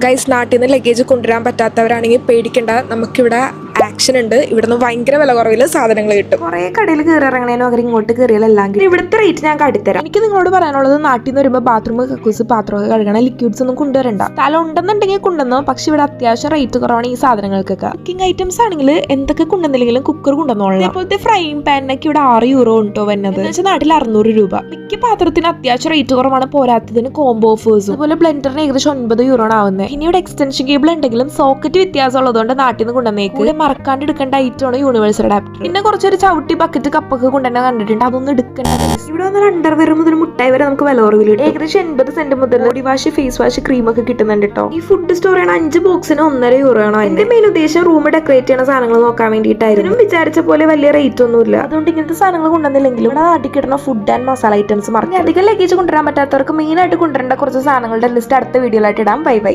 Guys, നാട്ടിൽ നിന്ന് luggage കൊണ്ടുവരാൻ പറ്റാത്തവരാണെങ്കിൽ പേടിക്കേണ്ട, നമുക്കിവിടെ ആക്ഷൻ ഉണ്ട്. ഇവിടുന്ന് ഭയങ്കര വില കുറവിൽ സാധനങ്ങൾ കിട്ടും. കുറെ കടയിൽ കയറി ഇറങ്ങണേനോ അവർ ഇങ്ങോട്ട് കയറിയാലെല്ലാം ഇവിടുത്തെ റേറ്റ് ഞാൻ കാട്ടിത്തരാം. എനിക്ക് നിങ്ങളോട് പറയാനുള്ളത്, നാട്ടിൽ നിന്ന് വരുമ്പോൾ ബാത്റൂം കക്കൂസ് പാത്രമൊക്കെ കഴുകണം, ലിക്വിഡ്സ് ഒന്നും കൊണ്ടുവരണ്ട. സ്ഥലം ഉണ്ടെന്നുണ്ടെങ്കിൽ കൊണ്ടുവന്നോ, പക്ഷെ ഇവിടെ അത്യാവശ്യം റേറ്റ് കുറവാണ് ഈ സാധനങ്ങൾക്കൊക്കെ. കുക്കിംഗ് ഐറ്റംസ് ആണെങ്കിൽ എന്തൊക്കെ കൊണ്ടുവന്നില്ലെങ്കിലും കുക്കർ കൊണ്ടുവന്നോളാം. ഇപ്പോഴത്തെ ഫ്രൈയിങ് പാനിനൊക്കെ ഇവിടെ €6 ഉണ്ടോ വരുന്നത്, എന്ന് വെച്ചാൽ നാട്ടിൽ 600 രൂപ. മിക്ക പാത്രത്തിന് അത്യാവശ്യം റേറ്റ് കുറവാണ്, പോരാത്തതിന് കോംബോ ഓഫേഴ്സും. അതുപോലെ ബ്ലെൻഡറിന് ഏകദേശം €9 ആണ് ആവുന്നത്. ഇനി ഇവിടെ എക്സ്റ്റൻഷൻ കേബിൾ ഉണ്ടെങ്കിലും സോക്കറ്റ് വ്യത്യാസം ഉള്ളതുകൊണ്ട് നാട്ടിൽ നിന്ന് കൊണ്ടുവന്നേക്ക്. മറക്കാണ്ട് എടുക്കേണ്ട ഐറ്റമാണ് യൂണിവേഴ്സൽ അഡാപ്റ്റർ. പിന്നെ കുറച്ചൊരു ചവിട്ടി ബക്കറ്റ് കപ്പൊക്കെ കൊണ്ടുതന്നെ കണ്ടിട്ടുണ്ട്, അതൊന്നും എടുക്കേണ്ട. ഇവിടെ വന്നാൽ അണ്ടർവെയർ മുതൽ മുട്ടായി വരെ നമുക്ക് വില കുറവിൽ കിട്ടും. ഏകദേശം 80 സെന്റ് മുതൽ body wash, face wash, cream ഒക്കെ കിട്ടുന്നുണ്ട് കേട്ടോ. ഈ ഫുഡ് സ്റ്റോർ ആണ് 5 ബോക്സിന് €1.5 ആണ്. എന്റെ മെയിൻ ഉദ്ദേശം റൂം ഡെക്കറേറ്റ് ചെയ്യുന്ന സാധനങ്ങൾ നോക്കാൻ വേണ്ടിയിട്ടായിരുന്നു. വിചാരിച്ച പോലെ വലിയ റേറ്റ് ഒന്നും ഇല്ല. അതുകൊണ്ട് ഇങ്ങനത്തെ സാധനങ്ങൾ കൊണ്ടുവന്നില്ലെങ്കിലും ഇവിടെ നാട്ടിൽ കിട്ടുന്ന ഫുഡ് ആൻഡ് മസാല ഐറ്റംസ് മറന്നു. അധികം ലഗേജ് കൊണ്ടുവരാൻ പറ്റാത്തവർക്ക് മെയിൻ ആയിട്ട് കൊണ്ടുവരേണ്ട കുറച്ച് സാധനങ്ങളുടെ ലിസ്റ്റ് അടുത്ത വീഡിയോയിലായിട്ട് ഇടാം. Bye bye.